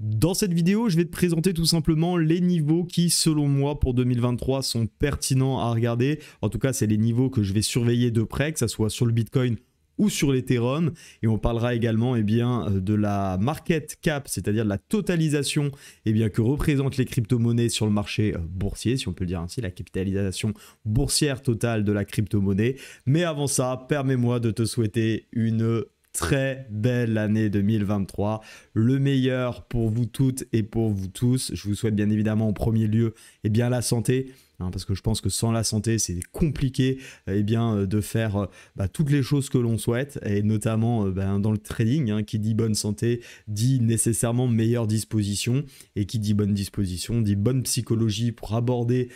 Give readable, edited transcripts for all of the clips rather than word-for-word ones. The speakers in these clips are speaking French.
Dans cette vidéo, je vais te présenter tout simplement les niveaux qui, selon moi, pour 2023 sont pertinents à regarder. En tout cas, c'est les niveaux que je vais surveiller de près, que ce soit sur le Bitcoin ou sur l'Ethereum. Et on parlera également de la market cap, c'est-à-dire de la totalisation que représentent les crypto-monnaies sur le marché boursier, si on peut le dire ainsi, la capitalisation boursière totale de la crypto-monnaie. Mais avant ça, permets-moi de te souhaiter une très belle année 2023, le meilleur pour vous toutes et pour vous tous. Je vous souhaite bien évidemment en premier lieu la santé, parce que je pense que sans la santé c'est compliqué de faire toutes les choses que l'on souhaite, et notamment dans le trading, qui dit bonne santé dit nécessairement meilleure disposition, et qui dit bonne disposition dit bonne psychologie pour aborder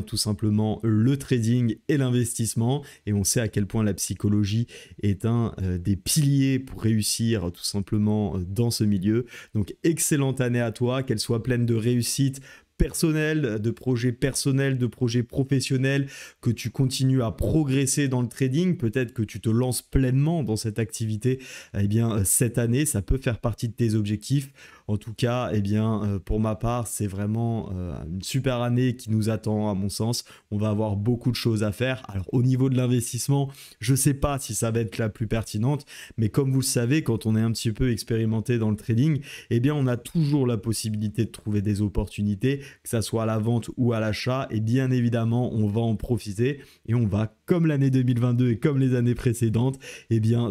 tout simplement le trading et l'investissement. Et on sait à quel point la psychologie est un des piliers pour réussir tout simplement dans ce milieu. Donc excellente année à toi, qu'elle soit pleine de réussite personnel, de projets personnels, de projets professionnels, que tu continues à progresser dans le trading, peut-être que tu te lances pleinement dans cette activité cette année, ça peut faire partie de tes objectifs. En tout cas, pour ma part, c'est vraiment une super année qui nous attend à mon sens. On va avoir beaucoup de choses à faire. Alors au niveau de l'investissement, je ne sais pas si ça va être la plus pertinente, mais comme vous le savez, quand on est un petit peu expérimenté dans le trading, on a toujours la possibilité de trouver des opportunités, que ça soit à la vente ou à l'achat, et bien évidemment, on va en profiter et on va, comme l'année 2022 et comme les années précédentes,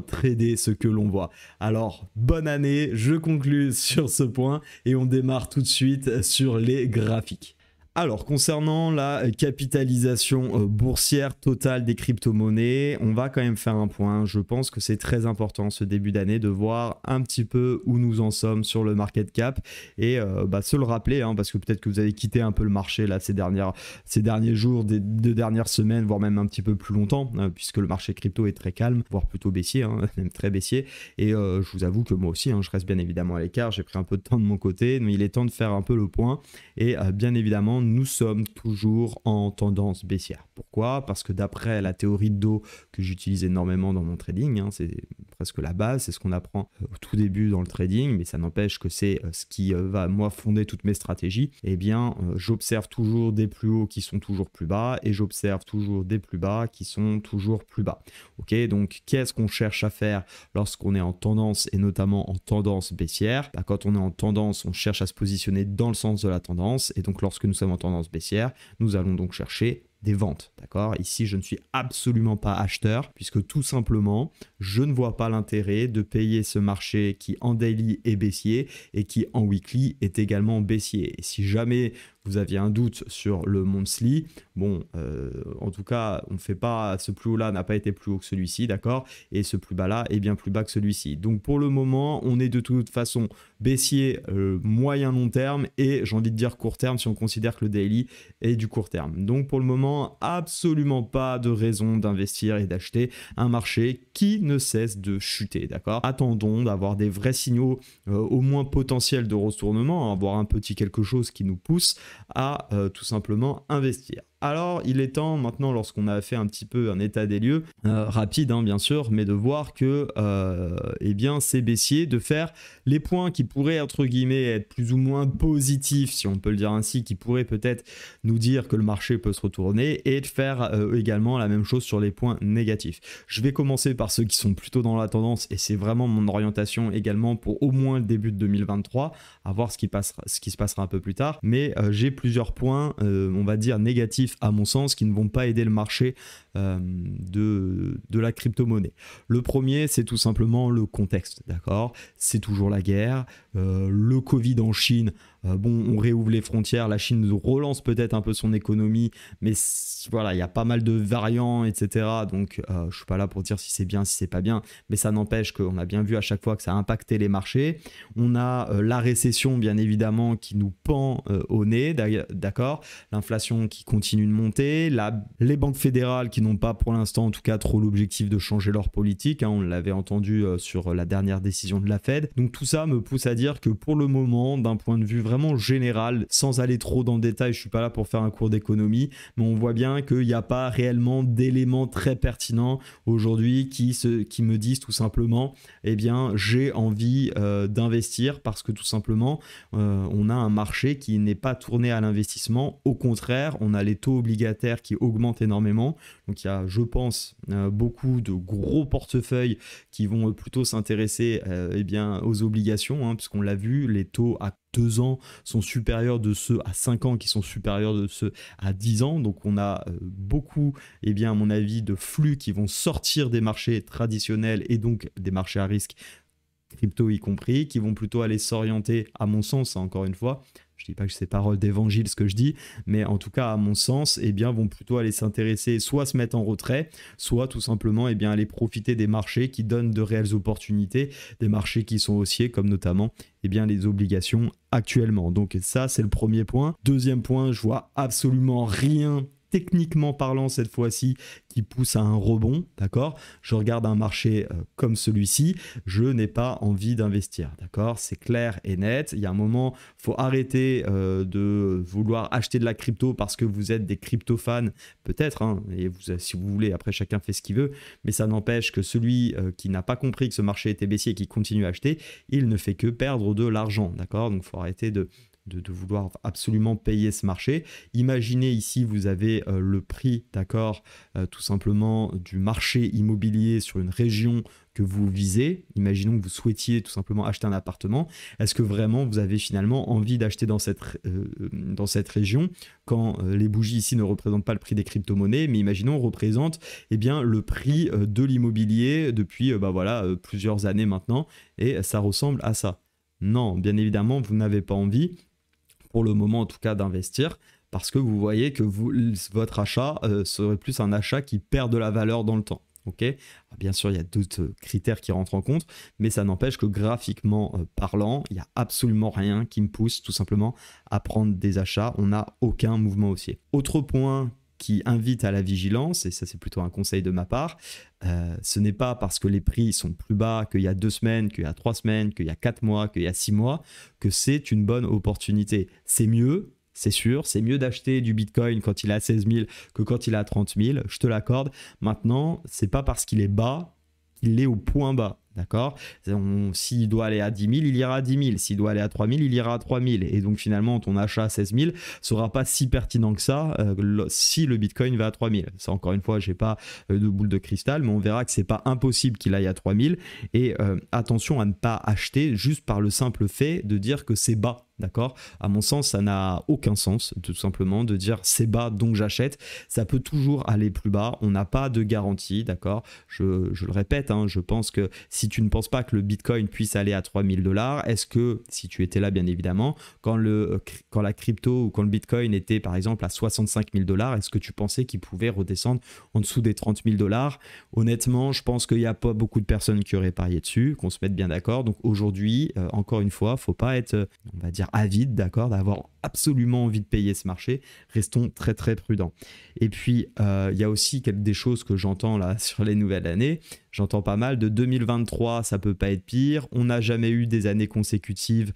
trader ce que l'on voit. Alors, bonne année, je conclue sur ce point et on démarre tout de suite sur les graphiques. Alors, concernant la capitalisation boursière totale des crypto-monnaies, on va quand même faire un point. Je pense que c'est très important ce début d'année de voir un petit peu où nous en sommes sur le market cap et se le rappeler, parce que peut-être que vous avez quitté un peu le marché là, ces derniers jours, des 2 dernières semaines, voire même un petit peu plus longtemps, puisque le marché crypto est très calme, voire plutôt baissier, même très baissier. Et je vous avoue que moi aussi, je reste bien évidemment à l'écart, j'ai pris un peu de temps de mon côté, mais il est temps de faire un peu le point. Et bien évidemment, nous sommes toujours en tendance baissière. Pourquoi? Parce que d'après la théorie de dos que j'utilise énormément dans mon trading, c'est presque la base, c'est ce qu'on apprend au tout début dans le trading, mais ça n'empêche que c'est ce qui va moi fonder toutes mes stratégies. J'observe toujours des plus hauts qui sont toujours plus bas, et j'observe toujours des plus bas qui sont toujours plus bas. Ok, donc qu'est-ce qu'on cherche à faire lorsqu'on est en tendance, et notamment en tendance baissière? Quand on est en tendance, on cherche à se positionner dans le sens de la tendance, et donc lorsque nous sommes en tendance baissière, nous allons donc chercher des ventes, d'accord? Ici, je ne suis absolument pas acheteur, puisque tout simplement, je ne vois pas l'intérêt de payer ce marché qui en daily est baissier et qui en weekly est également baissier. Et si jamais vous aviez un doute sur le monthly, en tout cas, on ne fait pas, ce plus haut-là n'a pas été plus haut que celui-ci, d'accord? Et ce plus bas-là est bien plus bas que celui-ci. Donc pour le moment, on est de toute façon baissier moyen long terme, et j'ai envie de dire court terme si on considère que le daily est du court terme. Donc pour le moment, absolument pas de raison d'investir et d'acheter un marché qui ne cesse de chuter, d'accord? Attendons d'avoir des vrais signaux au moins potentiels de retournement, avoir un petit quelque chose qui nous pousse à tout simplement investir. Alors, il est temps maintenant, lorsqu'on a fait un petit peu un état des lieux, rapide bien sûr, mais de voir que c'est baissier, de faire les points qui pourraient entre guillemets être plus ou moins positifs, si on peut le dire ainsi, qui pourraient peut-être nous dire que le marché peut se retourner, et de faire également la même chose sur les points négatifs. Je vais commencer par ceux qui sont plutôt dans la tendance, et c'est vraiment mon orientation également pour au moins le début de 2023, à voir ce qui se passera un peu plus tard, mais j'ai plusieurs points, on va dire négatifs à mon sens, qui ne vont pas aider le marché de la crypto-monnaie. Le premier, c'est tout simplement le contexte, d'accord? C'est toujours la guerre, le Covid en Chine, on réouvre les frontières, la Chine relance peut-être un peu son économie, mais voilà, il y a pas mal de variants, etc. Donc je ne suis pas là pour dire si c'est bien, si c'est pas bien, mais ça n'empêche qu'on a bien vu à chaque fois que ça a impacté les marchés. On a la récession, bien évidemment, qui nous pend au nez, d'accord? L'inflation qui continue de monter, les banques fédérales qui n'ont pas pour l'instant en tout cas trop l'objectif de changer leur politique, on l'avait entendu sur la dernière décision de la Fed. Donc tout ça me pousse à dire que pour le moment, d'un point de vue vraiment vraiment général, sans aller trop dans le détail. Je suis pas là pour faire un cours d'économie, mais on voit bien qu'il n'y a pas réellement d'éléments très pertinents aujourd'hui qui me disent tout simplement, eh bien, j'ai envie d'investir parce que tout simplement, on a un marché qui n'est pas tourné à l'investissement. Au contraire, on a les taux obligataires qui augmentent énormément. Donc il y a, je pense, beaucoup de gros portefeuilles qui vont plutôt s'intéresser eh bien, aux obligations, puisqu'on l'a vu, les taux à 2 ans sont supérieurs de ceux à 5 ans qui sont supérieurs de ceux à 10 ans. Donc on a beaucoup, eh bien, à mon avis, de flux qui vont sortir des marchés traditionnels et donc des marchés à risque, crypto y compris, qui vont plutôt aller s'orienter, à mon sens, encore une fois, je ne dis pas que c'est parole d'évangile ce que je dis, mais en tout cas, à mon sens, eh bien, vont plutôt aller s'intéresser, soit se mettre en retrait, soit tout simplement eh bien, aller profiter des marchés qui donnent de réelles opportunités, des marchés qui sont haussiers, comme notamment eh bien, les obligations actuellement. Donc ça, c'est le premier point. Deuxième point, je vois absolument rien techniquement parlant cette fois-ci qui pousse à un rebond, d'accord? Je regarde un marché comme celui-ci, je n'ai pas envie d'investir, d'accord? C'est clair et net. Il y a un moment, il faut arrêter de vouloir acheter de la crypto parce que vous êtes des crypto-fans, peut-être, et si vous voulez, après chacun fait ce qu'il veut, mais ça n'empêche que celui qui n'a pas compris que ce marché était baissier et qui continue à acheter, il ne fait que perdre de l'argent, d'accord? Donc il faut arrêter de vouloir absolument payer ce marché. Imaginez ici, vous avez le prix, d'accord, tout simplement du marché immobilier sur une région que vous visez. Imaginons que vous souhaitiez tout simplement acheter un appartement. Est-ce que vraiment vous avez finalement envie d'acheter dans cette région quand les bougies ici ne représentent pas le prix des crypto-monnaies, mais imaginons représente eh bien, le prix de l'immobilier depuis plusieurs années maintenant, et ça ressemble à ça. Non, bien évidemment, vous n'avez pas envie, pour le moment en tout cas, d'investir, parce que vous voyez que votre achat serait plus un achat qui perd de la valeur dans le temps. Okay, bien sûr, il y a d'autres critères qui rentrent en compte, mais ça n'empêche que graphiquement parlant, il n'y a absolument rien qui me pousse tout simplement à prendre des achats. On n'a aucun mouvement haussier. Autre point qui invite à la vigilance, et ça c'est plutôt un conseil de ma part, ce n'est pas parce que les prix sont plus bas qu'il y a 2 semaines, qu'il y a 3 semaines, qu'il y a 4 mois, qu'il y a 6 mois, que c'est une bonne opportunité. C'est mieux, c'est sûr, c'est mieux d'acheter du Bitcoin quand il est à 16 000 que quand il est à 30 000, je te l'accorde. Maintenant, c'est pas parce qu'il est bas qu'il est au point bas. D'accord? S'il doit aller à 10 000, il ira à 10 000. S'il doit aller à 3 000, il ira à 3 000. Et donc finalement, ton achat à 16 000 ne sera pas si pertinent que ça si le Bitcoin va à 3 000. Ça, encore une fois, je n'ai pas de boule de cristal, mais on verra que ce n'est pas impossible qu'il aille à 3 000. Et attention à ne pas acheter juste par le simple fait de dire que c'est bas. D'accord? À mon sens, ça n'a aucun sens, tout simplement, de dire c'est bas donc j'achète. Ça peut toujours aller plus bas. On n'a pas de garantie, d'accord? Je le répète, je pense que si tu ne penses pas que le Bitcoin puisse aller à 3 000 $, est-ce que, si tu étais là bien évidemment, quand la crypto ou quand le Bitcoin était par exemple à 65 000 $, est-ce que tu pensais qu'il pouvait redescendre en dessous des 30 000 $? Honnêtement, je pense qu'il n'y a pas beaucoup de personnes qui auraient parié dessus, qu'on se mette bien d'accord. Donc aujourd'hui, encore une fois, il ne faut pas être, on va dire, avide, d'accord, d'avoir absolument envie de payer ce marché. Restons très très prudents. Et puis il y a aussi des choses que j'entends là sur les nouvelles années. J'entends pas mal de 2023, ça peut pas être pire. On n'a jamais eu des années consécutives,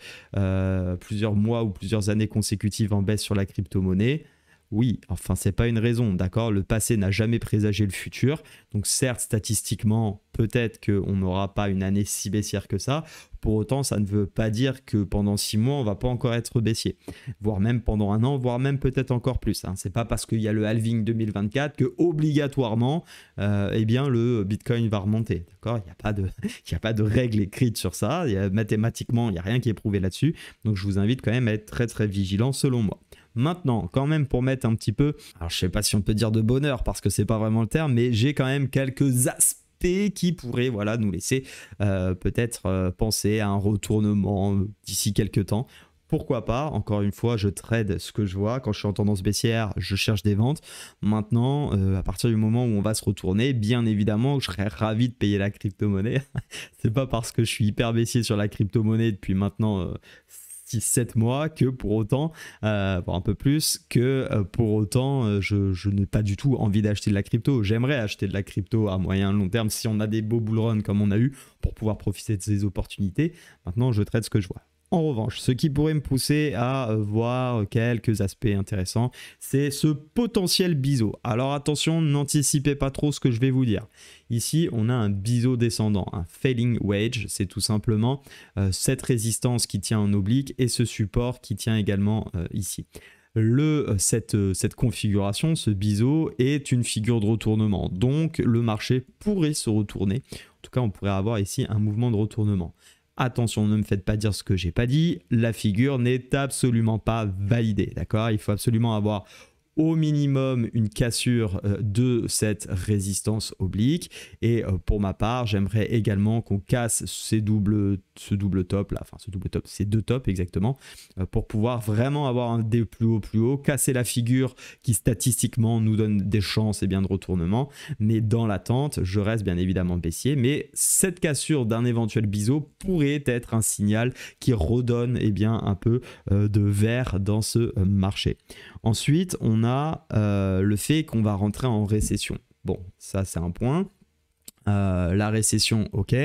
plusieurs mois ou plusieurs années consécutives en baisse sur la crypto-monnaie. Oui, enfin, c'est pas une raison, d'accord? Le passé n'a jamais présagé le futur. Donc certes, statistiquement, peut-être qu'on n'aura pas une année si baissière que ça. Pour autant, ça ne veut pas dire que pendant 6 mois, on ne va pas encore être baissier. Voire même pendant 1 an, voire même peut-être encore plus. Ce n'est pas parce qu'il y a le halving 2024 que obligatoirement, eh bien, le Bitcoin va remonter. D'accord? Il n'y a pas de règle écrite sur ça. Mathématiquement, il n'y a rien qui est prouvé là-dessus. Donc je vous invite quand même à être très très vigilant selon moi. Maintenant, quand même pour mettre un petit peu, alors je ne sais pas si on peut dire de bonheur parce que ce n'est pas vraiment le terme, mais j'ai quand même quelques aspects qui pourraient nous laisser peut-être penser à un retournement d'ici quelques temps. Pourquoi pas? Encore une fois, je trade ce que je vois. Quand je suis en tendance baissière, je cherche des ventes. Maintenant, à partir du moment où on va se retourner, bien évidemment, je serais ravi de payer la crypto-monnaie. C'est pas parce que je suis hyper baissier sur la crypto-monnaie depuis maintenant 6-7 mois que pour autant, un peu plus, que pour autant je n'ai pas du tout envie d'acheter de la crypto. J'aimerais acheter de la crypto à moyen long terme si on a des beaux bull runs comme on a eu pour pouvoir profiter de ces opportunités. Maintenant, je trade ce que je vois. En revanche, ce qui pourrait me pousser à voir quelques aspects intéressants, c'est ce potentiel biseau. Alors attention, n'anticipez pas trop ce que je vais vous dire. Ici, on a un biseau descendant, un falling wedge, c'est tout simplement cette résistance qui tient en oblique et ce support qui tient également ici. Cette configuration, ce biseau, est une figure de retournement. Donc, le marché pourrait se retourner. En tout cas, on pourrait avoir ici un mouvement de retournement. Attention, ne me faites pas dire ce que j'ai pas dit. La figure n'est absolument pas validée. D'accord ? Il faut absolument avoir au minimum une cassure de cette résistance oblique et pour ma part j'aimerais également qu'on casse ce double top là, enfin ce double top, ces deux tops exactement, pour pouvoir vraiment avoir un des plus haut, casser la figure qui statistiquement nous donne des chances de retournement, mais dans l'attente je reste bien évidemment baissier, mais cette cassure d'un éventuel biseau pourrait être un signal qui redonne un peu de vert dans ce marché. Ensuite, on a le fait qu'on va rentrer en récession. Bon, ça c'est un point. La récession, ok.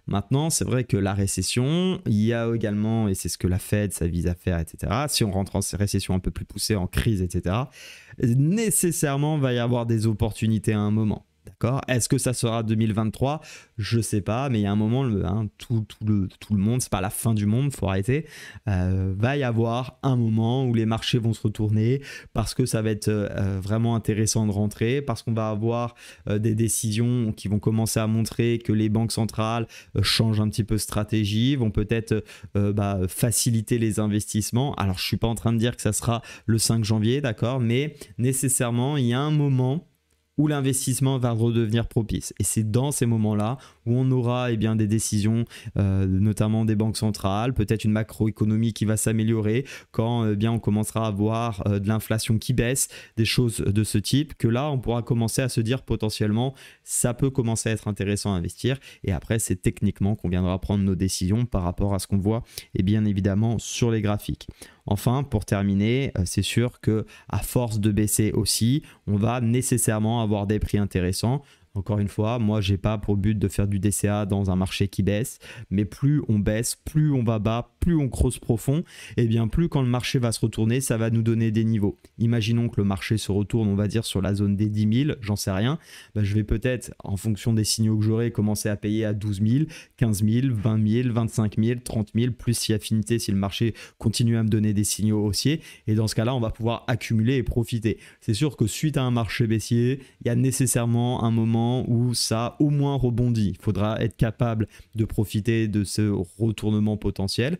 Maintenant, c'est vrai que la récession, il y a également, et c'est ce que la Fed, ça vise à faire, etc. Si on rentre en récession un peu plus poussée, en crise, etc., nécessairement, va y avoir des opportunités à un moment. D'accord. Est-ce que ça sera 2023? Je sais pas, mais il y a un moment, tout le monde, c'est pas la fin du monde, faut arrêter. Va y avoir un moment où les marchés vont se retourner parce que ça va être vraiment intéressant de rentrer, parce qu'on va avoir des décisions qui vont commencer à montrer que les banques centrales changent un petit peu de stratégie, vont peut-être faciliter les investissements. Alors, je suis pas en train de dire que ça sera le 5 janvier, d'accord, mais nécessairement, il y a un moment où l'investissement va redevenir propice. Et c'est dans ces moments-là où on aura des décisions, notamment des banques centrales, peut-être une macroéconomie qui va s'améliorer, quand on commencera à voir de l'inflation qui baisse, des choses de ce type, que là, on pourra commencer à se dire potentiellement, ça peut commencer à être intéressant à investir. Et après, c'est techniquement qu'on viendra prendre nos décisions par rapport à ce qu'on voit, et bien évidemment, sur les graphiques. Enfin, pour terminer, c'est sûr que à force de baisser aussi, on va nécessairement avoir des prix intéressants. Encore une fois, moi, j'ai pas pour but de faire du DCA dans un marché qui baisse, mais plus on baisse, plus on va bas, plus on creuse profond, et bien plus quand le marché va se retourner, ça va nous donner des niveaux. Imaginons que le marché se retourne, on va dire, sur la zone des 10 000, j'en sais rien, je vais peut-être, en fonction des signaux que j'aurai, commencer à payer à 12 000, 15 000, 20 000, 25 000, 30 000, plus si affinité, si le marché continue à me donner des signaux haussiers, et dans ce cas-là, on va pouvoir accumuler et profiter. C'est sûr que suite à un marché baissier, il y a nécessairement un moment où ça au moins rebondit. Il faudra être capable de profiter de ce retournement potentiel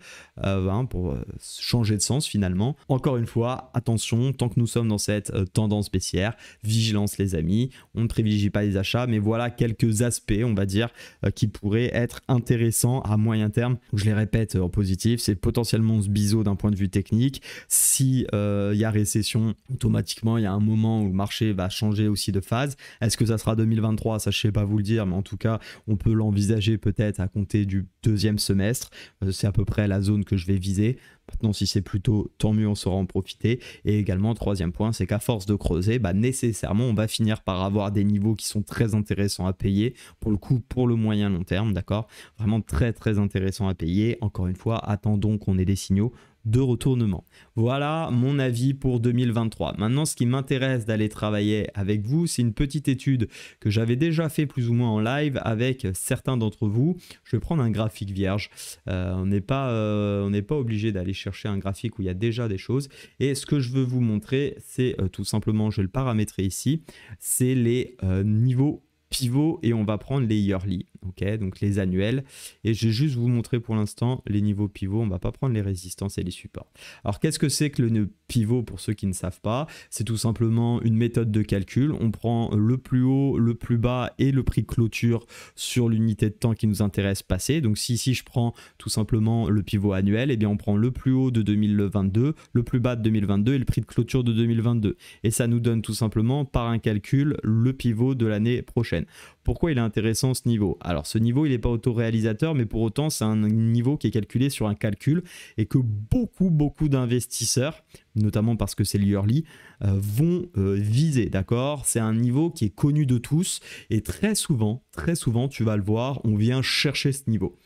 pour changer de sens finalement. Encore une fois, attention, tant que nous sommes dans cette tendance baissière, vigilance les amis, on ne privilégie pas les achats, mais voilà quelques aspects, on va dire, qui pourraient être intéressants à moyen terme. Je les répète en positif, c'est potentiellement ce biseau d'un point de vue technique. Si y a récession, automatiquement, il y a un moment où le marché va changer aussi de phase. Est-ce que ça sera 2023? Ça, je ne sais pas vous le dire, mais en tout cas, on peut l'envisager peut-être à compter du deuxième semestre. C'est à peu près la zone que je vais viser. Maintenant, si c'est plus tôt, tant mieux, on saura en profiter. Et également, troisième point, c'est qu'à force de creuser, nécessairement, on va finir par avoir des niveaux qui sont très intéressants à payer. Pour le coup, pour le moyen long terme, d'accord? Vraiment très, très intéressant à payer. Encore une fois, attendons qu'on ait des signaux de retournement. Voilà mon avis pour 2023. Maintenant, ce qui m'intéresse d'aller travailler avec vous, c'est une petite étude que j'avais déjà fait plus ou moins en live avec certains d'entre vous. Je vais prendre un graphique vierge. On n'est pas obligé d'aller chercher un graphique où il y a déjà des choses. Et ce que je veux vous montrer, c'est tout simplement, je vais le paramétrer ici, c'est les niveaux pivot et on va prendre les yearly, ok, donc les annuels, et je vais juste vous montrer pour l'instant les niveaux pivot. On va pas prendre les résistances et les supports. Alors qu'est-ce que c'est que le pivot pour ceux qui ne savent pas? C'est tout simplement une méthode de calcul. On prend le plus haut, le plus bas et le prix de clôture sur l'unité de temps qui nous intéresse passer. Donc si ici je prends tout simplement le pivot annuel, et bien on prend le plus haut de 2022, le plus bas de 2022 et le prix de clôture de 2022, et ça nous donne tout simplement par un calcul le pivot de l'année prochaine. Pourquoi il est intéressant ce niveau? Alors ce niveau il n'est pas autoréalisateur, mais pour autant c'est un niveau qui est calculé sur un calcul et que beaucoup d'investisseurs, notamment parce que c'est l'yearly, vont viser, d'accord? C'est un niveau qui est connu de tous et très souvent tu vas le voir, on vient chercher ce niveau.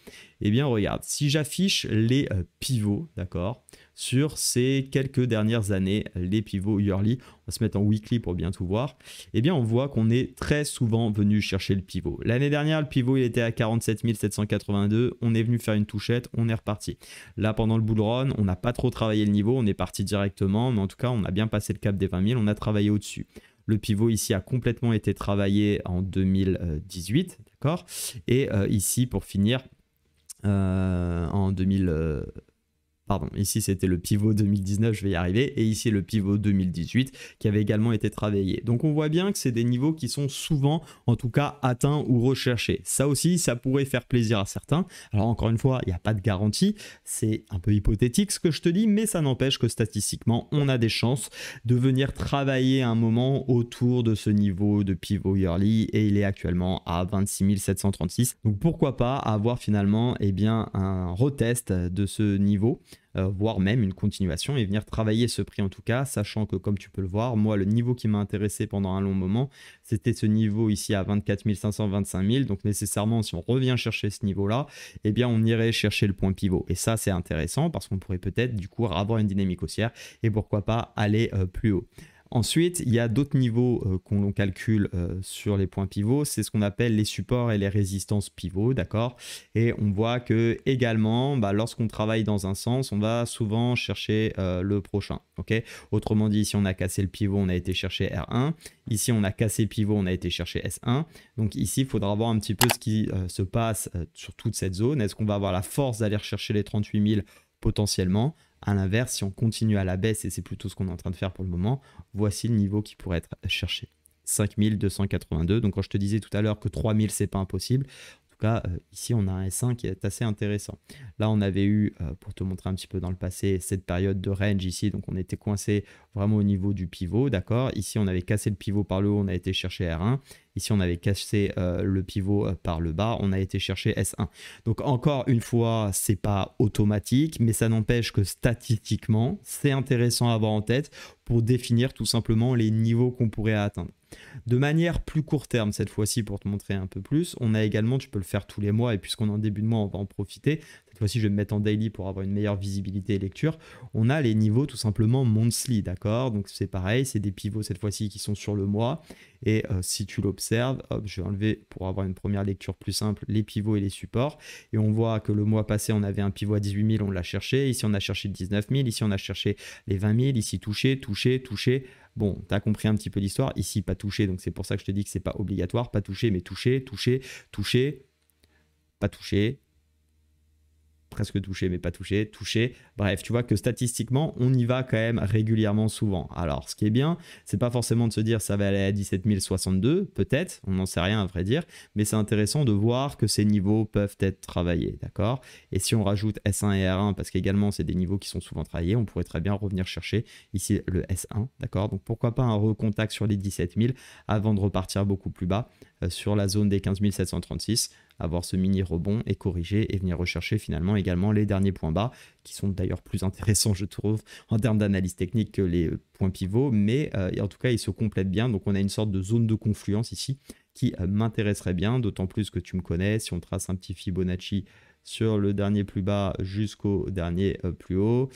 Eh bien regarde, si j'affiche les pivots, d'accord, sur ces quelques dernières années, les pivots yearly, on va se mettre en weekly pour bien tout voir, eh bien on voit qu'on est très souvent venu chercher le pivot. L'année dernière, le pivot il était à 47 782, on est venu faire une touchette, on est reparti. Là pendant le bull run, on n'a pas trop travaillé le niveau, on est parti directement, mais en tout cas on a bien passé le cap des 20 000, on a travaillé au-dessus. Le pivot ici a complètement été travaillé en 2018, d'accord? Et ici pour finir, en 2000... Pardon, ici c'était le pivot 2019, je vais y arriver, et ici le pivot 2018 qui avait également été travaillé. Donc on voit bien que c'est des niveaux qui sont souvent, en tout cas, atteints ou recherchés. Ça aussi, ça pourrait faire plaisir à certains. Alors encore une fois, il n'y a pas de garantie, c'est un peu hypothétique ce que je te dis, mais ça n'empêche que statistiquement, on a des chances de venir travailler un moment autour de ce niveau de pivot yearly, et il est actuellement à 26 736. Donc pourquoi pas avoir finalement un retest de ce niveau, voire même une continuation et venir travailler ce prix en tout cas, sachant que comme tu peux le voir, moi le niveau qui m'a intéressé pendant un long moment, c'était ce niveau ici à 24 500, 25 000, donc nécessairement si on revient chercher ce niveau-là, eh bien on irait chercher le point pivot. Et ça c'est intéressant parce qu'on pourrait peut-être du coup avoir une dynamique haussière et pourquoi pas aller plus haut. Ensuite, il y a d'autres niveaux qu'on calcule sur les points pivots, c'est ce qu'on appelle les supports et les résistances pivots, d'accord? Et on voit que également, lorsqu'on travaille dans un sens, on va souvent chercher le prochain, ok? Autrement dit, si on a cassé le pivot, on a été chercher R1. Ici, on a cassé pivot, on a été chercher S1. Donc ici, il faudra voir un petit peu ce qui se passe sur toute cette zone. Est-ce qu'on va avoir la force d'aller rechercher les 38 000 potentiellement? À l'inverse, si on continue à la baisse, et c'est plutôt ce qu'on est en train de faire pour le moment, voici le niveau qui pourrait être cherché. 5282. Donc quand je te disais tout à l'heure que 3000, c'est pas impossible, en tout cas, ici, on a un S1 qui est assez intéressant. Là, on avait eu, pour te montrer un petit peu dans le passé, cette période de range ici. Donc on était coincé vraiment au niveau du pivot, d'accord? Ici, on avait cassé le pivot par le haut, on a été chercher R1. Ici, on avait cassé le pivot par le bas, on a été chercher S1. Donc encore une fois, c'est pas automatique, mais ça n'empêche que statistiquement, c'est intéressant à avoir en tête pour définir tout simplement les niveaux qu'on pourrait atteindre. De manière plus court terme, cette fois-ci, pour te montrer un peu plus, on a également, tu peux le faire tous les mois, et puisqu'on est en début de mois, on va en profiter. Cette fois-ci, je vais me mettre en daily pour avoir une meilleure visibilité et lecture. On a les niveaux tout simplement monthly, d'accord? Donc c'est pareil, c'est des pivots cette fois-ci qui sont sur le mois. Et si tu l'observes, je vais enlever pour avoir une première lecture plus simple les pivots et les supports. Et on voit que le mois passé, on avait un pivot à 18 000, on l'a cherché. Ici, on a cherché 19 000. Ici, on a cherché les 20 000. Ici, touché, touché, touché. Bon, tu as compris un petit peu l'histoire. Ici, pas touché. Donc, c'est pour ça que je te dis que c'est pas obligatoire. Pas touché, mais touché, touché, touché, pas touché. Presque touché mais pas touché, touché. Bref, tu vois que statistiquement, on y va quand même régulièrement souvent. Alors, ce qui est bien, c'est pas forcément de se dire ça va aller à 17 062, peut-être, on n'en sait rien à vrai dire, mais c'est intéressant de voir que ces niveaux peuvent être travaillés, d'accord? Et si on rajoute S1 et R1, parce qu'également c'est des niveaux qui sont souvent travaillés, on pourrait très bien revenir chercher ici le S1, d'accord? Donc pourquoi pas un recontact sur les 17 000 avant de repartir beaucoup plus bas sur la zone des 15 736, avoir ce mini rebond et corriger et venir rechercher finalement également les derniers points bas qui sont d'ailleurs plus intéressants je trouve en termes d'analyse technique que les points pivots, mais en tout cas ils se complètent bien. Donc on a une sorte de zone de confluence ici qui m'intéresserait bien, d'autant plus que tu me connais. Si on trace un petit Fibonacci sur le dernier plus bas jusqu'au dernier plus haut,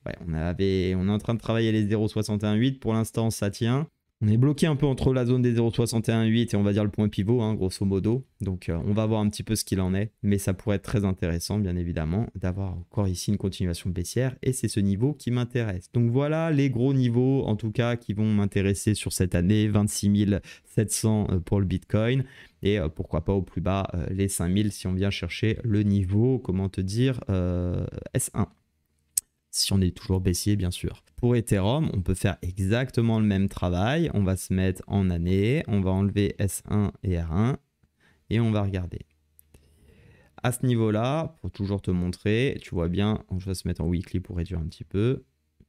ouais, on est en train de travailler les 0,618, pour l'instant ça tient. On est bloqué un peu entre la zone des 0,618 et on va dire le point pivot, hein, grosso modo. Donc on va voir un petit peu ce qu'il en est. Mais ça pourrait être très intéressant, bien évidemment, d'avoir encore ici une continuation baissière. Et c'est ce niveau qui m'intéresse. Donc voilà les gros niveaux, en tout cas, qui vont m'intéresser sur cette année. 26 700 pour le Bitcoin. Et pourquoi pas au plus bas, les 5000 si on vient chercher le niveau, comment te dire, S1. Si on est toujours baissier, bien sûr. Pour Ethereum, on peut faire exactement le même travail. On va se mettre en année, on va enlever S1 et R1 et on va regarder. À ce niveau-là, pour toujours te montrer, tu vois bien, je vais se mettre en weekly pour réduire un petit peu.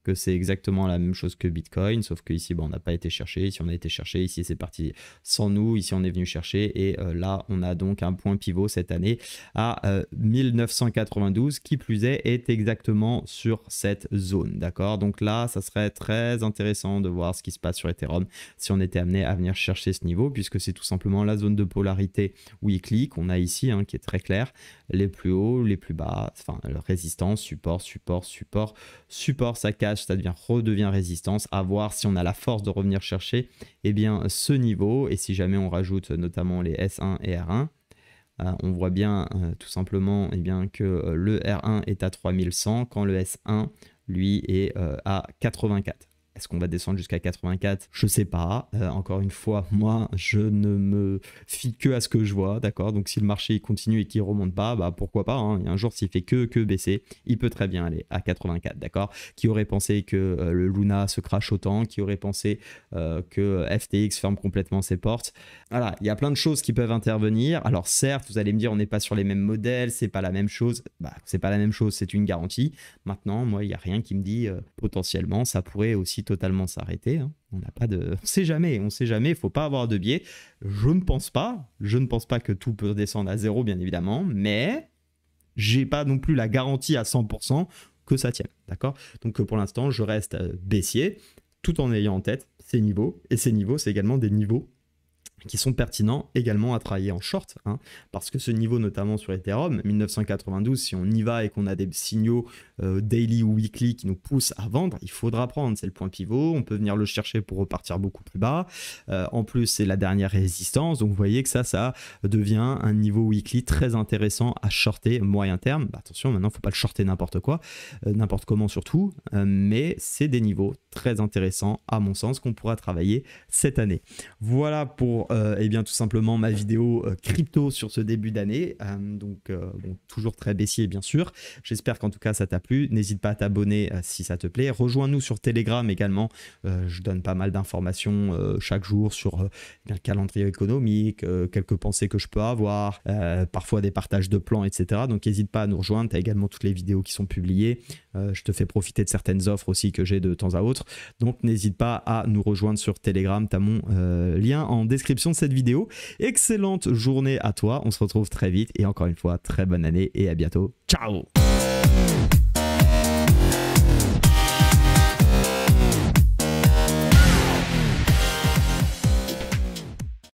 que c'est exactement la même chose que Bitcoin, sauf qu'ici on n'a pas été chercher, ici on a été chercher, ici c'est parti sans nous, ici on est venu chercher et là on a donc un point pivot cette année à 1992, qui plus est exactement sur cette zone, d'accord? Donc là ça serait très intéressant de voir ce qui se passe sur Ethereum si on était amené à venir chercher ce niveau, puisque c'est tout simplement la zone de polarité weekly qu'on a ici, hein, qui est très claire, les plus hauts, les plus bas, enfin résistance, support, ça cache, ça redevient résistance, à voir si on a la force de revenir chercher ce niveau, et si jamais on rajoute notamment les S1 et R1, on voit bien tout simplement que le R1 est à 3100 quand le S1 lui est à 84. Est-ce qu'on va descendre jusqu'à 84? Je sais pas. Encore une fois, moi, je ne me fie que à ce que je vois, d'accord? Donc, si le marché continue et qu'il ne remonte pas, bah, pourquoi pas, hein. Il y a un jour, s'il fait que baisser, il peut très bien aller à 84, d'accord? Qui aurait pensé que le Luna se crache autant? Qui aurait pensé que FTX ferme complètement ses portes? Voilà, il y a plein de choses qui peuvent intervenir. Alors, certes, vous allez me dire, on n'est pas sur les mêmes modèles, c'est pas la même chose. Bah, c'est pas la même chose, c'est une garantie. Maintenant, moi, il n'y a rien qui me dit potentiellement, ça pourrait aussi totalement s'arrêter, hein. On sait jamais, il faut pas avoir de biais. Je ne pense pas que tout peut descendre à zéro, bien évidemment, mais j'ai pas non plus la garantie à 100% que ça tienne, d'accord? Donc pour l'instant, je reste baissier, tout en ayant en tête ces niveaux, et ces niveaux, c'est également des niveaux qui sont pertinents également à travailler en short, hein, parce que ce niveau notamment sur Ethereum, 1992, si on y va et qu'on a des signaux daily ou weekly qui nous poussent à vendre, il faudra prendre, c'est le point pivot, on peut venir le chercher pour repartir beaucoup plus bas, en plus c'est la dernière résistance, donc vous voyez que ça devient un niveau weekly très intéressant à shorter moyen terme. Bah, attention, maintenant il ne faut pas le shorter n'importe quoi, n'importe comment surtout, mais c'est des niveaux très intéressants à mon sens qu'on pourra travailler cette année. Voilà pour tout simplement ma vidéo crypto sur ce début d'année, donc toujours très baissier bien sûr. J'espère qu'en tout cas ça t'a plu, n'hésite pas à t'abonner si ça te plaît, rejoins-nous sur Telegram également, je donne pas mal d'informations chaque jour sur le calendrier économique, quelques pensées que je peux avoir, parfois des partages de plans, etc. Donc n'hésite pas à nous rejoindre, tu as également toutes les vidéos qui sont publiées, je te fais profiter de certaines offres aussi que j'ai de temps à autre, donc n'hésite pas à nous rejoindre sur Telegram, tu as mon lien en description de cette vidéo. Excellente journée à toi, on se retrouve très vite et encore une fois très bonne année et à bientôt, ciao.